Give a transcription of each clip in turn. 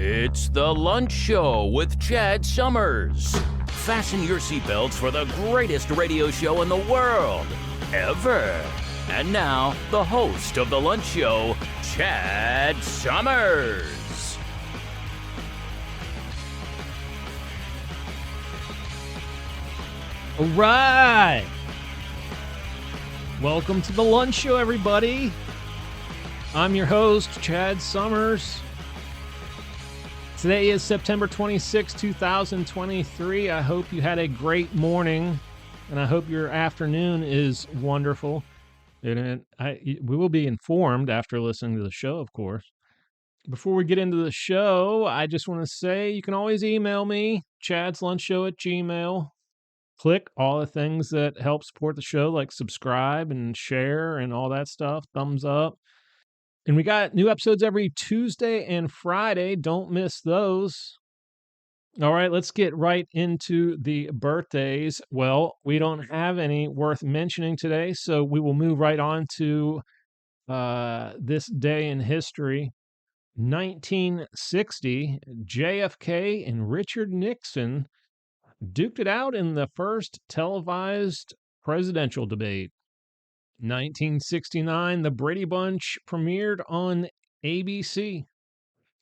It's the Lunch Show with Chad Summers. Fasten your seatbelts for the greatest radio show in the world, ever. And now, the host of the Lunch Show, Chad Summers. All right. Welcome to the Lunch Show, everybody. I'm your host, Chad Summers. Today is September 26, 2023. I hope you had a great morning, and I hope your afternoon is wonderful. And we will be informed after listening to the show, of course. Before we get into the show, I just want to say you can always email me, chadslunchshow@gmail.com. Click all the things that help support the show, like subscribe and share and all that stuff, thumbs up. And we got new episodes every Tuesday and Friday. Don't miss those. All right, let's get right into the birthdays. Well, we don't have any worth mentioning today, so we will move right on to this day in history. 1960, JFK and Richard Nixon duked it out in the first televised presidential debate. 1969, The Brady Bunch premiered on ABC.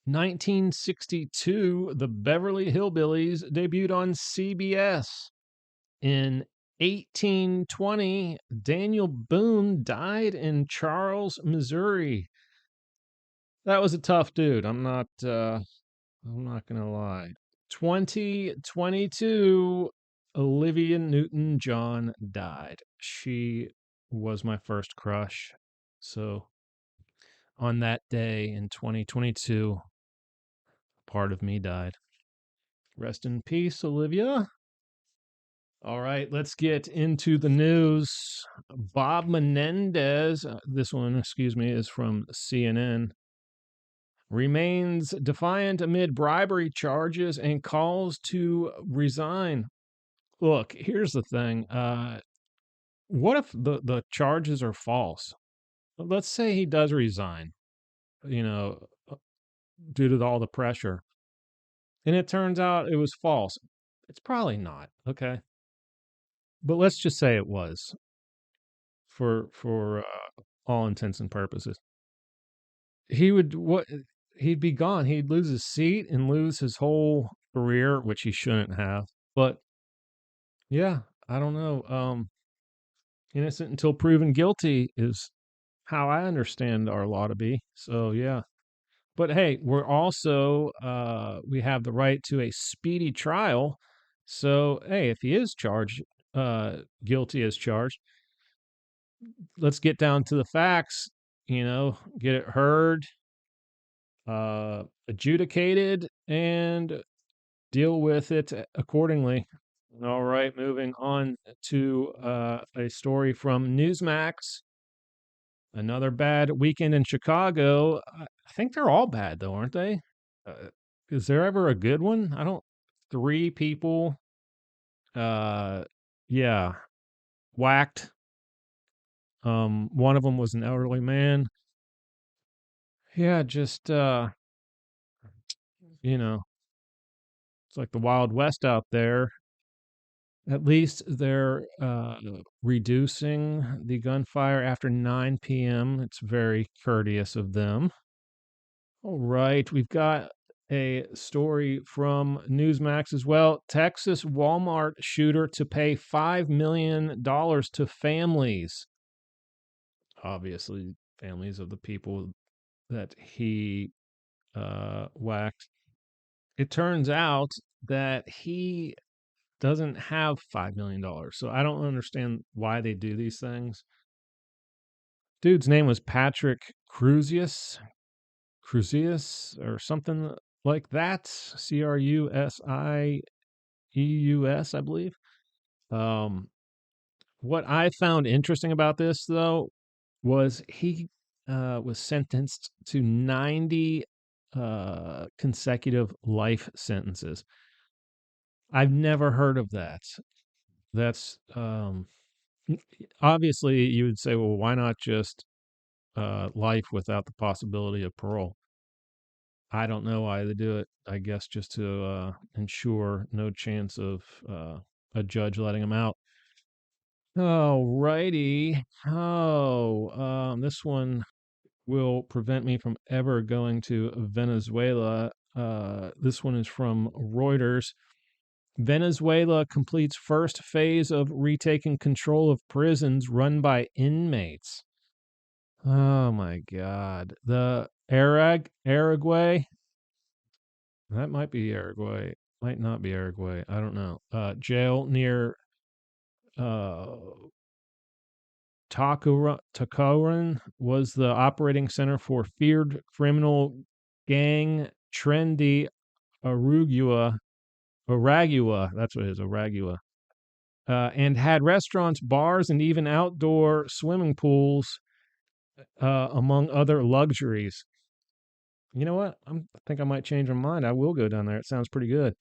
1962, The Beverly Hillbillies debuted on CBS. In 1820, Daniel Boone died in Charles, Missouri. That was a tough dude. I'm not gonna lie. 2022, Olivia Newton-John died. She was my first crush. So on that day in 2022, part of me died. Rest in peace, Olivia. All right, let's get into the news. Bob Menendez, this one, is from CNN, remains defiant amid bribery charges and calls to resign. Look, here's the thing. What if the charges are false? Let's say he does resign, due to all the pressure, and it turns out it was false. It's probably not, okay? But let's just say it was for all intents and purposes. He'd be gone. He'd lose his seat and lose his whole career, which he shouldn't have. But yeah, I don't know. Innocent until proven guilty is how I understand our law to be. So yeah. But hey, we're also we have the right to a speedy trial. So hey, if he is charged, guilty as charged, let's get down to the facts, get it heard, adjudicated, and deal with it accordingly. All right, moving on to a story from Newsmax. Another bad weekend in Chicago. I think they're all bad, though, aren't they? Is there ever a good one? I don't. 3 people, yeah, whacked. One of them was an elderly man. Yeah, just it's like the Wild West out there. At least they're reducing the gunfire after 9 p.m. It's very courteous of them. All right, we've got a story from Newsmax as well. Texas Walmart shooter to pay $5 million to families. Obviously, families of the people that he whacked. It turns out that he doesn't have $5 million. So I don't understand why they do these things. Dude's name was Patrick Crusius or something like that. Crusius, I believe. What I found interesting about this, though, was he was sentenced to 90 consecutive life sentences. I've never heard of that. That's obviously you would say, well, why not just life without the possibility of parole? I don't know why they do it. I guess just to ensure no chance of a judge letting him out. Oh, righty. Oh, this one will prevent me from ever going to Venezuela. This one is from Reuters. Venezuela completes first phase of retaking control of prisons run by inmates. Oh my God. The Araguay, that might be Araguay, might not be Araguay. I don't know. Jail near uh, Takaran was the operating center for feared criminal gang Trendy Aragua, that's what it is, Aragua, and had restaurants, bars, and even outdoor swimming pools, among other luxuries. You know what? I think I might change my mind. I will go down there. It sounds pretty good.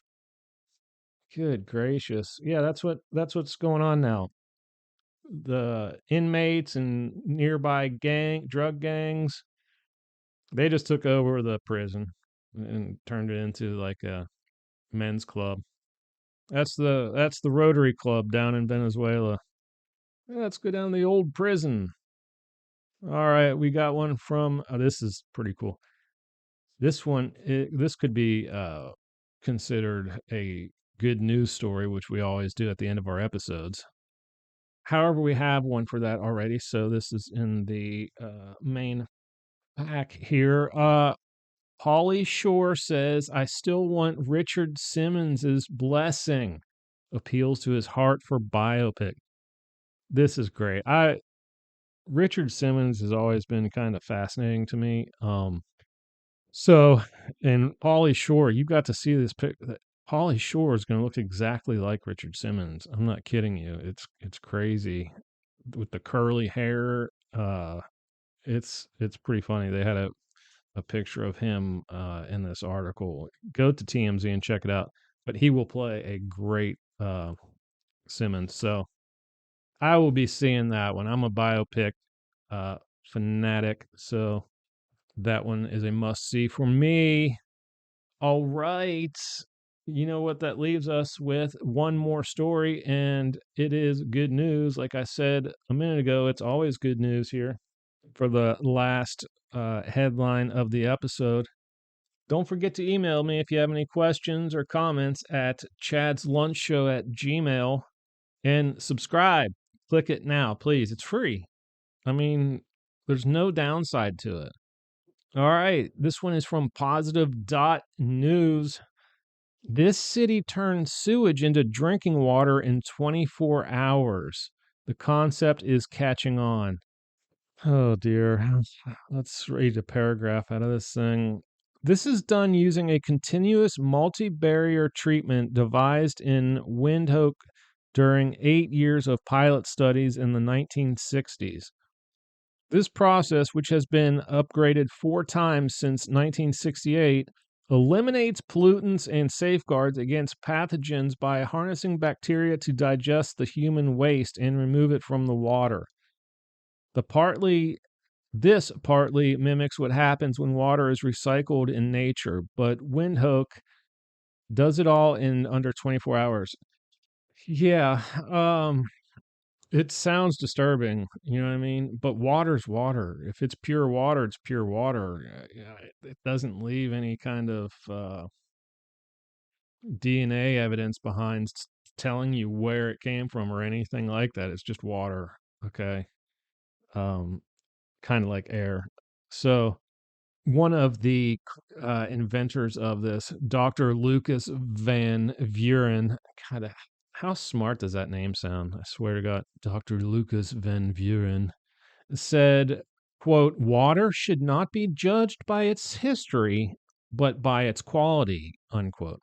Good gracious. Yeah, that's what's going on now. The inmates and nearby drug gangs, they just took over the prison and turned it into like a men's club. That's the Rotary Club down in Venezuela. Yeah, let's go down to the old prison. All right, we got one from. Oh, this is pretty cool. This could be considered a good news story, which we always do at the end of our episodes. However, we have one for that already, so this is in the main pack here. Pauly Shore says, "I still want Richard Simmons's blessing." Appeals to his heart for biopic. This is great. Richard Simmons has always been kind of fascinating to me. So, and Pauly Shore, you got to see this pic. Pauly Shore is going to look exactly like Richard Simmons. I'm not kidding you. It's crazy with the curly hair. It's pretty funny. They had a picture of him in this article. Go to TMZ and check it out. But he will play a great Simmons. So I will be seeing that one. I'm a biopic uh, fanatic, so that one is a must see for me. All right. You know what that leaves us with? One more story, and it is good news. Like I said a minute ago, it's always good news here for the last headline of the episode. Don't forget to email me if you have any questions or comments at chadslunchshow@gmail, and subscribe. Click it now, please. It's free. I mean, there's no downside to it. All right. This one is from positive dot news. This city turned sewage into drinking water in 24 hours. The concept is catching on. Oh dear. Let's read a paragraph out of this thing. This is done using a continuous multi-barrier treatment devised in Windhoek during 8 years of pilot studies in the 1960s. This process, which has been upgraded 4 times since 1968, eliminates pollutants and safeguards against pathogens by harnessing bacteria to digest the human waste and remove it from the water. This partly mimics what happens when water is recycled in nature, but Windhoek does it all in under 24 hours. Yeah, it sounds disturbing, you know what I mean? But water's water. If it's pure water, it's pure water. Yeah, it doesn't leave any kind of DNA evidence behind telling you where it came from or anything like that. It's just water. Okay. Um, kind of like air. So, one of the inventors of this, Dr. Lucas Van Vuren, kind of, how smart does that name sound? I swear to God, Dr. Lucas Van Vuren said, quote, "Water should not be judged by its history, but by its quality," unquote.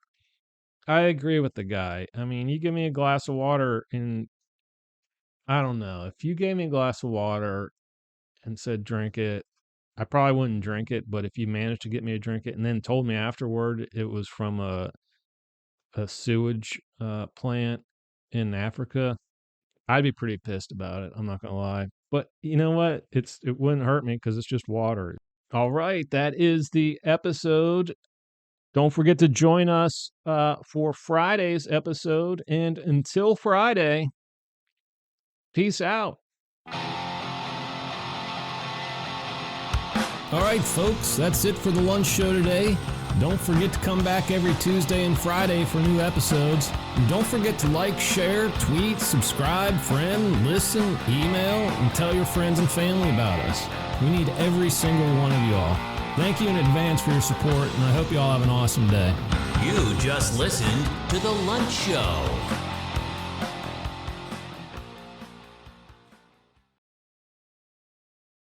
I agree with the guy. I mean, you give me a glass of water and I don't know, if you gave me a glass of water and said drink it, I probably wouldn't drink it, but if you managed to get me to drink it and then told me afterward it was from a sewage plant in Africa, I'd be pretty pissed about it. I'm not gonna lie. But you know what? It wouldn't hurt me because it's just water. All right, that is the episode. Don't forget to join us for Friday's episode. And until Friday, peace out. All right, folks, that's it for the lunch show today. Don't forget to come back every Tuesday and Friday for new episodes. And don't forget to like, share, tweet, subscribe, friend, listen, email, and tell your friends and family about us. We need every single one of y'all. Thank you in advance for your support, and I hope you all have an awesome day. You just listened to The Lunch Show.